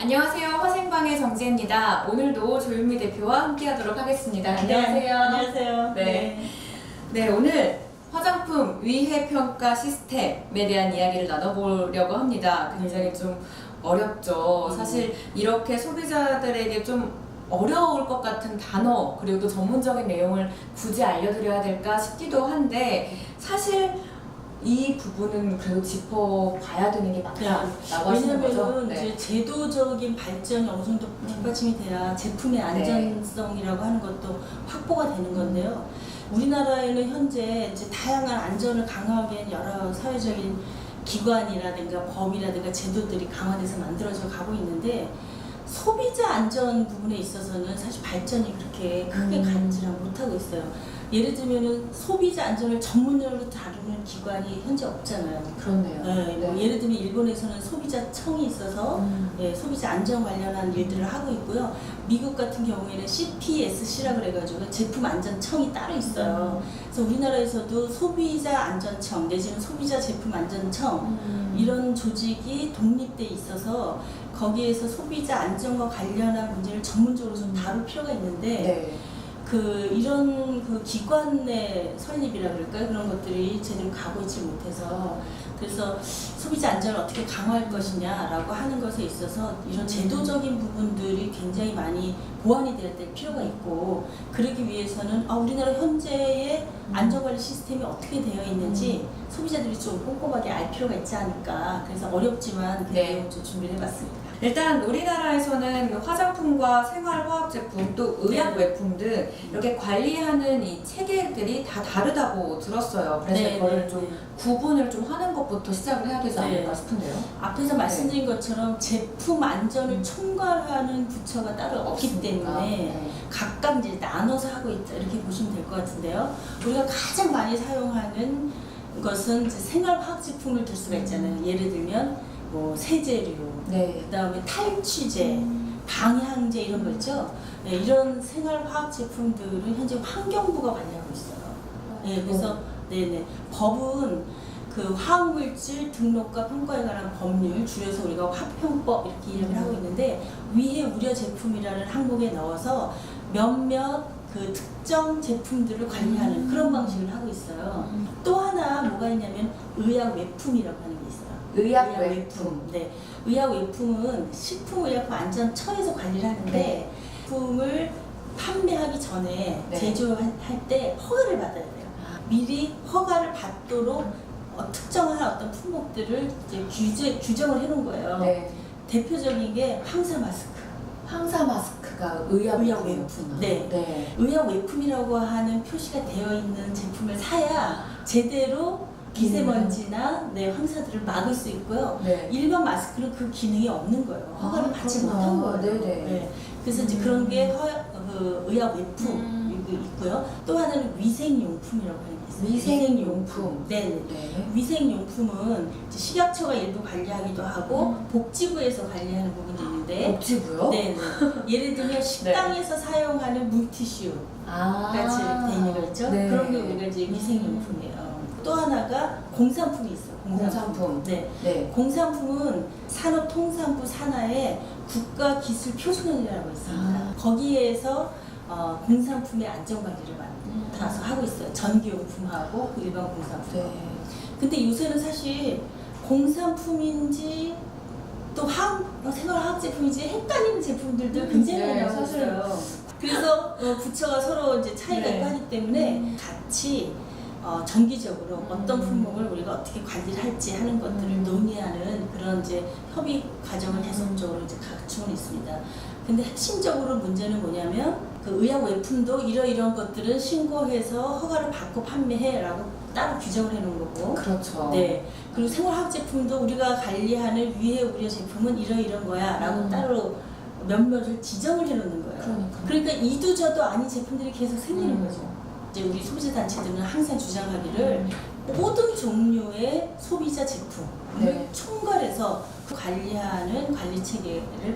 안녕하세요. 화생방의 정지혜입니다. 오늘도 조윤미 대표와 함께하도록 하겠습니다. 안녕하세요. 네, 안녕하세요. 네, 오늘 화장품 위해 평가 시스템에 대한 이야기를 나눠보려고 합니다. 굉장히 좀 어렵죠. 사실 이렇게 소비자들에게 좀 어려울 것 같은 단어 그리고 또 전문적인 내용을 굳이 알려드려야 될까 싶기도 한데 사실 이 부분은 그래도 짚어봐야 되는 게 맞다라고 하시는 거죠? 왜냐하면 이제 제도적인 발전이 어느 정도 뒷받침이 돼야 제품의 안전성이라고 하는 것도 확보가 되는 건데요. 우리나라에는 현재 이제 다양한 안전을 강화하기 위한 여러 사회적인 기관이라든가 법이라든가 제도들이 강화돼서 만들어져 가고 있는데 소비자 안전 부분에 있어서는 사실 발전이 그렇게 크게 가지를 못하고 있어요. 예를 들면은 소비자 안전을 전문적으로 다루는 기관이 현재 없잖아요. 그렇네요. 뭐 예를 들면 일본에서는 소비자청이 있어서 소비자 안전 관련한 일들을 하고 있고요. 미국 같은 경우에는 CPSC라고 그래가지고 제품 안전청이 따로 있어요. 그래서 우리나라에서도 소비자 안전청 내지는 소비자 제품 안전청 이런 조직이 독립돼 있어서 거기에서 소비자 안전과 관련한 문제를 전문적으로 좀 다룰 필요가 있는데 이런 기관 내 설립이라 그럴까요? 그런 것들이 제대로 가고 있지 못해서 그래서 소비자 안전을 어떻게 강화할 것이냐라고 하는 것에 있어서 이런 제도적인 부분들이 굉장히 많이 보완이 될 필요가 있고 그러기 위해서는 우리나라 현재의 안전관리 시스템이 어떻게 되어 있는지 소비자들이 좀 꼼꼼하게 알 필요가 있지 않을까 그래서 어렵지만 그 내용을 좀 준비를 해봤습니다. 일단 우리나라에서는 화장품과 생활화학제품 또 의약외품 등 이렇게 관리하는 이 체계들이 다 다르다고 들었어요. 그래서 이거를 좀 구분을 좀 하는 것부터 시작을 해야 되지 않을까 싶은데요. 앞에서 말씀드린 것처럼 제품 안전을 총괄하는 부처가 따로 없기 때문에 각각 이제 나눠서 하고 있다 이렇게 보시면 될 것 같은데요. 우리가 가장 많이 사용하는 것은 이제 생활화학제품을 들 수가 있잖아요. 예를 들면 뭐 세제류, 그다음에 탈취제, 방향제 이런 거 있죠. 이런 생활화학 제품들은 현재 환경부가 관리하고 있어요. 그래서 법은 그 화학물질 등록과 평가에 관한 법률, 줄여서 우리가 화평법 이렇게 이야기를 하고 있는데 위해 우려 제품이라는 항목에 넣어서 몇몇 그 특정 제품들을 관리하는 그런 방식을 하고 있어요. 또 하나 뭐가 있냐면 의약외품이라고 하는 게 있어요. 의약외품. 의약외품은 식품의약품안전처에서 관리를 하는데 제품을 판매하기 전에 제조할 때 허가를 받아야 돼요. 미리 허가를 받도록 특정한 어떤 품목들을 이제 규정을 해놓은 거예요. 대표적인 게 황사 마스크. 황사 마스크가 의약외품. 의약외품이라고 하는 표시가 되어 있는 제품을 사야 제대로 미세먼지나 황사들을 막을 수 있고요. 일반 마스크는 그 기능이 없는 거예요. 허가를 받지 못한 거예요. 그래서 이제 그런 게 의약외품 있고요. 또 하나는 위생용품이라고 하는 게 있어요. 위생용품. 위생용품은 이제 식약처가 일부 관리하기도 하고 복지부에서 관리하는 부분도 있는데. 복지부요? 예를 들면 식당에서 사용하는 물티슈 같이 돼 있는 거 있죠. 그런 게 우리가 이제 위생용품이에요. 또 하나가 공산품이 있어요. 공산품. 공산품은 산업통상부 산하에 국가기술표준원이라고 있습니다. 거기에서 공산품의 안전관리를 맡아서 하고 있어요. 전기용품하고 일반 공산품. 근데 요새는 사실 공산품인지 또 생활화학 제품인지 헷갈리는 제품들도 굉장히 많이 나오고 있어요. 그래서 부처가 서로 이제 차이가 있고 하기 때문에 같이 정기적으로 어떤 품목을 우리가 어떻게 관리를 할지 하는 것들을 논의하는 그런 이제 협의 과정을 계속적으로 이제 갖추고 있습니다. 근데 핵심적으로 문제는 뭐냐면 그 의약외품도 이러이러한 것들은 신고해서 허가를 받고 판매해라고 따로 규정을 해놓은 거고. 그리고 생활화학 제품도 우리가 관리하는 위해 우려 제품은 이러이러한 거야라고 따로 몇몇을 지정을 해놓는 거예요. 그러니까 이도저도 아닌 제품들이 계속 생기는 거죠. 이제 우리 소비자 단체들은 항상 주장하기를 모든 종류의 소비자 제품을 총괄해서 관리하는 관리 체계를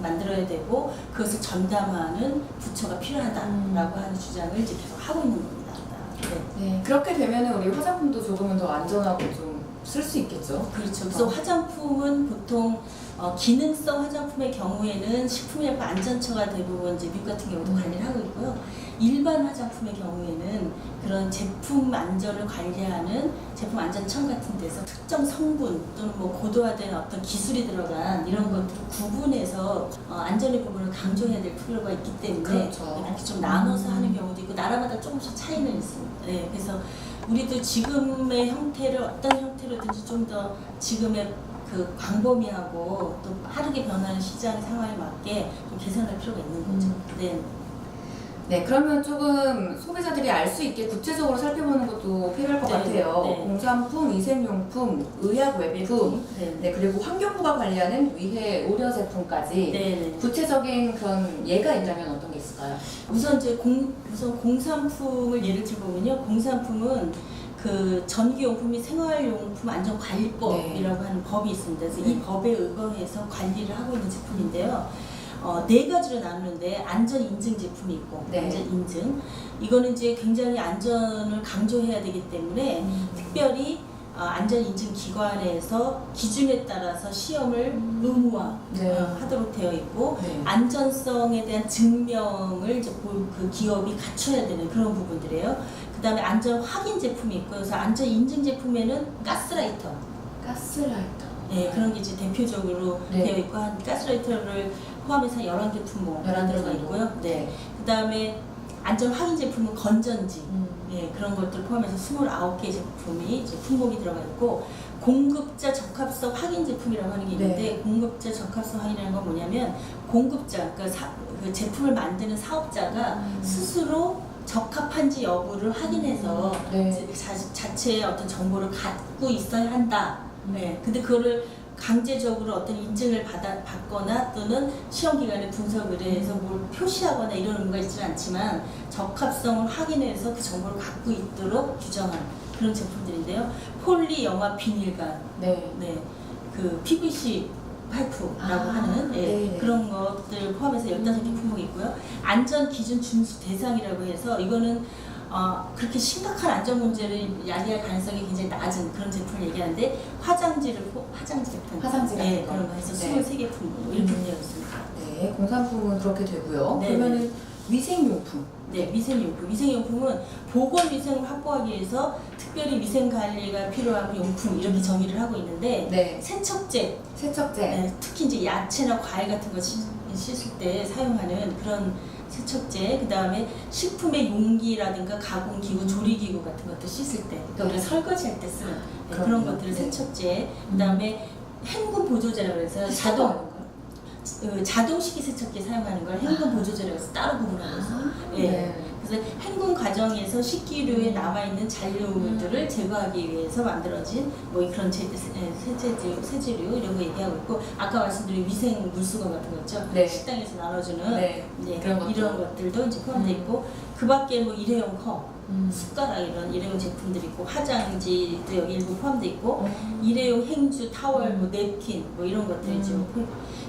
만들어야 되고 그것을 전담하는 부처가 필요하다라고 하는 주장을 이제 계속 하고 있는 겁니다. 그렇게 되면은 우리 화장품도 조금은 더 안전하고 좀 쓸 수 있겠죠. 그렇죠. 그래서 화장품은 보통 기능성 화장품의 경우에는 식품의약품 안전처가 대부분 이제 미국 같은 경우도 관리를 하고 있고요. 일반 화장품의 경우에는 그런 제품 안전을 관리하는 제품 안전청 같은 데서 특정 성분 또는 뭐 고도화된 어떤 기술이 들어간 이런 것들을 구분해서 안전의 부분을 강조해야 될 필요가 있기 때문에 그렇죠. 이렇게 좀 나눠서 하는 경우도 있고 나라마다 조금씩 차이는 있습니다. 네, 그래서 우리도 지금의 형태를 어떤 형태로든지 좀 더 지금의 그 광범위하고 또 빠르게 변하는 시장 상황에 맞게 좀 개선할 필요가 있는 거죠. 네. 네, 그러면 조금 소비자들이 알 수 있게 구체적으로 살펴보는 것도 필요할 것 네, 같아요. 네. 공산품, 위생용품, 의약 외품, 네. 그리고 환경부가 관리하는 위해 의료 제품까지 네. 구체적인 그런 예가 있다면 어떤 게 있을까요? 우선 이제 우선 공산품을 예를 들어보면요. 공산품은 그 전기용품 및 생활용품 안전관리법이라고 하는 법이 있습니다. 그래서 이 법에 의거해서 관리를 하고 있는 제품인데요. 네 가지로 나누는데 안전 인증 제품이 있고 안전 인증 이거는 이제 굉장히 안전을 강조해야 되기 때문에 특별히 안전 인증 기관에서 기준에 따라서 시험을 의무화하도록 되어 있고 안전성에 대한 증명을 이제 그 기업이 갖춰야 되는 그런 부분들이에요. 그 다음에 안전 확인 제품이 있고 그래서 안전 인증 제품에는 가스라이터. 네, 그런 게 이제 대표적으로 되어 있고 한 가스라이터를 포함해서 11개 품목이 들어가 있고요. 네. 그 다음에 안전 확인 제품은 건전지. 예, 그런 것들 포함해서 29개 제품이 이제 품목이 들어가 있고 공급자 적합성 확인 제품이라고 하는 게 있는데 공급자 적합성 확인이라는 건 뭐냐면 공급자, 그러니까 그 제품을 만드는 사업자가 스스로 적합한지 여부를 확인해서 자체의 어떤 정보를 갖고 있어야 한다. 네. 근데 그거를 강제적으로 어떤 인증을 받거나 또는 시험기관에 분석을 해서 뭘 표시하거나 이런 의무가 있지는 않지만 적합성을 확인해서 그 정보를 갖고 있도록 규정한 그런 제품들인데요. 폴리 영화 비닐관, 그 PVC 파이프라고 하는 그런 것들 포함해서 15개 품목이 있고요. 안전 기준 준수 대상이라고 해서 이거는 그렇게 심각한 안전 문제를 야기할 가능성이 굉장히 낮은 그런 제품을 얘기하는데 화장지 제품 그런 거 해서 23개 품목 이렇게 되어 있습니다. 네, 공산품은 그렇게 되고요. 그러면은 위생용품. 네, 위생용품은 보건위생을 확보하기 위해서 특별히 위생관리가 필요한 용품 이렇게 정의를 하고 있는데 세척제, 특히 이제 야채나 과일 같은 거 씻을 때 사용하는 그런 세척제, 그 다음에 식품의 용기라든가 가공기구, 조리기구 같은 것도 씻을 때, 우리가 설거지할 때 쓰는 그런 것들을 세척제, 그 다음에 헹굼 보조제라고 해서 자동 식기세척기에 사용하는 걸 헹굼 보조제라고 해서 따로 구분하고 있어요. 그래서 헹굼 과정에서 식기류에 남아있는 잔류물들을 제거하기 위해서 만들어진 뭐 그런 세제류 이런 거 얘기하고 있고 아까 말씀드린 위생 물수건 같은 거 있죠. 식당에서 나눠주는 이런 것들도 이제 포함되어 있고 그 밖에 뭐 일회용 컵, 숟가락 이런 일회용 제품들이 있고 화장지도 여기 일부 포함되어 있고 일회용 행주, 타월, 뭐 냅킨 뭐 이런 것들이죠.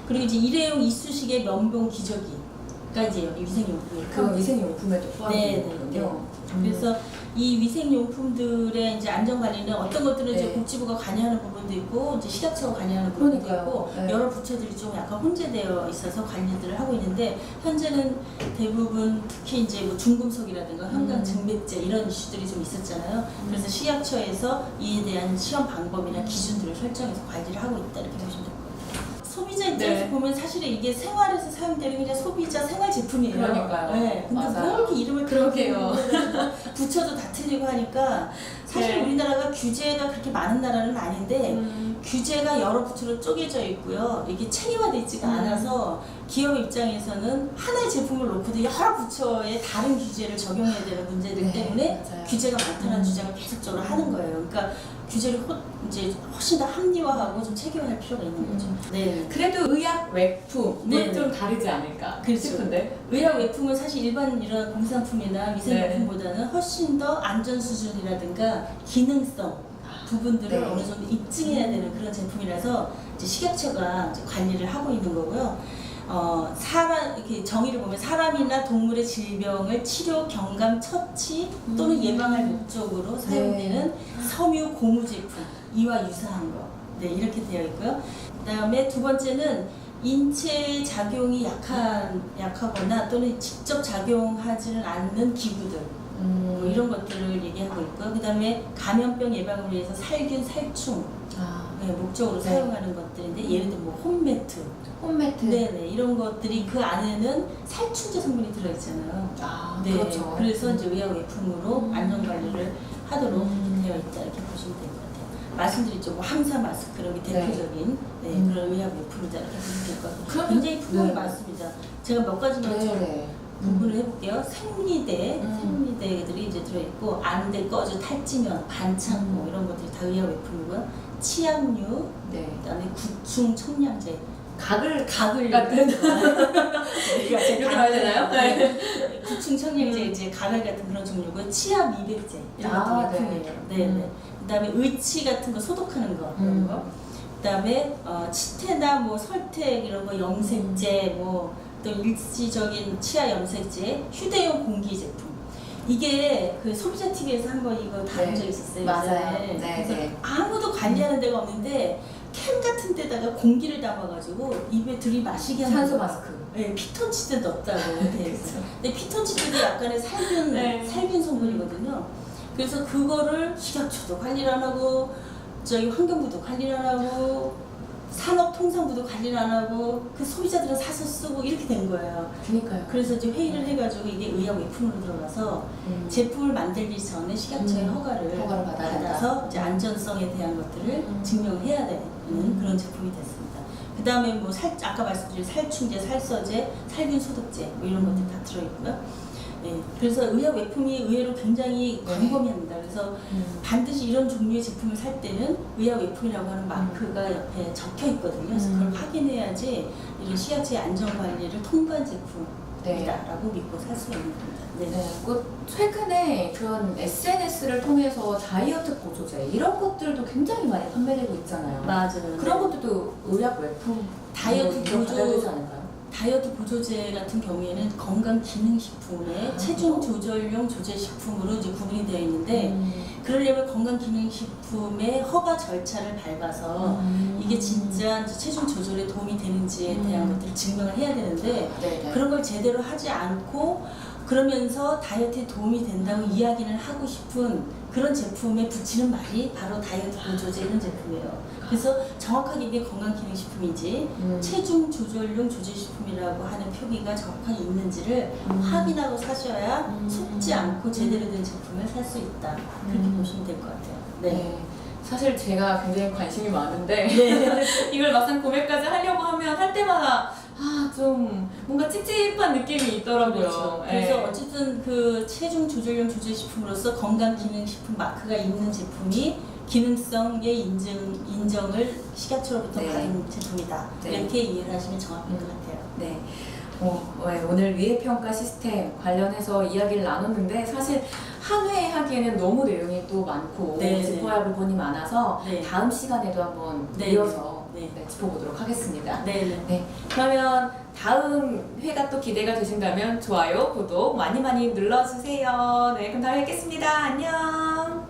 그리고 이제 일회용 이쑤시개, 면봉, 기저귀가 이제 여기 위생용품이 그 위생용품에도 포함되거든요. 그래서 이 위생용품들의 이제 안전관리는 어떤 것들은 이제 복지부가 관여하는 부분도 있고 이제 식약처가 관여하는 부분도 있고 여러 부처들이 좀 약간 혼재되어 있어서 관리들을 하고 있는데 현재는 대부분 특히 이제 뭐 중금속이라든가 현강 증맥제 이런 이슈들이 좀 있었잖아요. 그래서 식약처에서 이에 대한 시험 방법이나 기준들을 설정해서 관리를 하고 있다 이렇게 보시면 됩니다. 소비자 입장에서 보면 사실은 이게 생활에서 사용되는 그냥 소비자 생활 제품이에요. 그러니까요. 근데 뭐 이렇게 이름을 부처도 다 틀리고 하니까 사실 우리나라가 규제가 그렇게 많은 나라는 아닌데 규제가 여러 부처로 쪼개져 있고요. 이게 체계화되어 있지가 않아서 기업 입장에서는 하나의 제품을 놓고도 여러 부처의 다른 규제를 적용해야 되는 문제들 때문에 규제가 많다는 주장을 계속적으로 하는 거예요. 그러니까 규제를 이제 훨씬 더 합리화하고 좀 체계화할 필요가 있는 거죠. 그래도 의약 외품은 좀 다르지 않을까 싶은데. 의약 외품은 사실 일반 이런 공산품이나 위생용품보다는 훨씬 더 안전 수준이라든가 기능성 부분들을 어느 정도 입증해야 되는 그런 제품이라서 이제 식약처가 이제 관리를 하고 있는 거고요. 사람 이렇게 정의를 보면 사람이나 동물의 질병을 치료, 경감, 처치 또는 예방할 목적으로 사용되는 섬유 고무 제품, 이와 유사한 거. 네, 이렇게 되어 있고요. 그다음에 두 번째는 인체 작용이 약하거나 또는 직접 작용하지는 않는 기구들. 뭐 이런 것들을 얘기하고 있고요. 그 다음에 감염병 예방을 위해서 살균, 살충 목적으로 사용하는 것들인데 예를 들면 뭐 홈매트. 네네, 이런 것들이 그 안에는 살충제 성분이 들어있잖아요. 네, 그렇죠. 그래서 이제 의약외품으로 안전관리를 하도록 이렇게 되어 있다, 이렇게 보시면 될 것 같아요. 말씀드렸죠. 뭐 항사 마스크, 이런 게 대표적인 그런 의약외품이다, 이렇게 보시면 될 것 같아요. 굉장히 품목이 많습니다. 제가 몇 가지만 구분을 해볼게요. 생리대들이 이제 들어있고, 안대, 꺼주, 탈지면, 반창고 이런 것들이 다 의약외품이고요. 치약류, 그다음에 구충 청량제, 가글 같은 이렇게 말해야 되나요? 네. 구충 청량제, 이제 가글 같은 그런 종류고요. 치아 미백제 이런 것도 외품이에요. 네. 그다음에 의치 같은 거 소독하는 거 이런 거. 그다음에 치태나 뭐 설태 이런 거 염색제 뭐 또 일시적인 치아 염색제, 휴대용 공기 제품. 이게 그 소비자 TV에서 한번 이거 다룬 적 있었어요. 맞아요. 그래서 아무도 관리하는 데가 없는데 캔 같은 데다가 공기를 담아가지고 입에 들이마시게 하는 산소 마스크. 네, 피톤치드 넣었다고 돼 있어요. 근데 피톤치드도 약간의 살균 성분이거든요. 그래서 그거를 식약처도 관리를 안 하고, 저희 환경부도 관리를 안 하고, 산업통상부도 관리를 안 하고, 그 소비자들은 사서 쓰고 이렇게 된 거예요. 그러니까요. 그래서 이제 회의를 해가지고 이게 의약외품으로 들어가서 제품을 만들기 전에 식약처의 허가를 받아서 이제 안전성에 대한 것들을 증명해야 되는 그런 제품이 됐습니다. 그 다음에 뭐 아까 말씀드린 살충제, 살서제, 살균 소독제 뭐 이런 것들 다 들어있고요. 네, 그래서 의약외품이 의외로 굉장히 광범위합니다. 그래서 반드시 이런 종류의 제품을 살 때는 의약외품이라고 하는 마크가 옆에 적혀 있거든요. 그래서 그걸 확인해야지 이런 식약처의 안전관리를 통과한 제품이다라고 믿고 살 수 있는 겁니다. 그 최근에 그런 SNS를 통해서 다이어트 보조제 이런 것들도 굉장히 많이 판매되고 있잖아요. 맞아요. 그런 것들도 의약외품 다이어트 보조되지 않을까요? 다이어트 보조제 같은 경우에는 건강기능식품의 체중 조절용 조제식품으로 이제 구분이 되어 있는데 그러려면 건강기능식품의 허가 절차를 밟아서 이게 진짜 이제 체중 조절에 도움이 되는지에 대한 것들을 증명을 해야 되는데 그런 걸 제대로 하지 않고 그러면서 다이어트에 도움이 된다고 이야기를 하고 싶은 그런 제품에 붙이는 말이 바로 다이어트 보조제 이런 제품이에요. 그래서 정확하게 이게 건강기능식품인지 체중 조절용 조제식품이라고 하는 표기가 정확하게 있는지를 확인하고 사셔야 속지 않고 제대로 된 제품을 살 수 있다. 그렇게 보시면 될 것 같아요. 네. 사실 제가 굉장히 관심이 많은데 이걸 막상 구매까지 하려고 하면 할 때마다 좀 뭔가 찝찝한 느낌이 있더라고요. 그렇죠. 그래서 어쨌든 그 체중 조절용 조제식품으로서 건강기능식품 마크가 있는 제품이 기능성의 인정을 식약처로부터 받은 제품이다. 이렇게 이해를 하시면 정확할 것 같아요. 오늘 위해평가 시스템 관련해서 이야기를 나눴는데 사실 한 회 하기에는 너무 내용이 또 많고 짚어야 할 부분이 많아서 다음 시간에도 한번 이어서 짚어보도록 하겠습니다. 그러면 다음 회가 또 기대가 되신다면 좋아요, 구독 많이 눌러주세요. 그럼 다음에 뵙겠습니다. 안녕.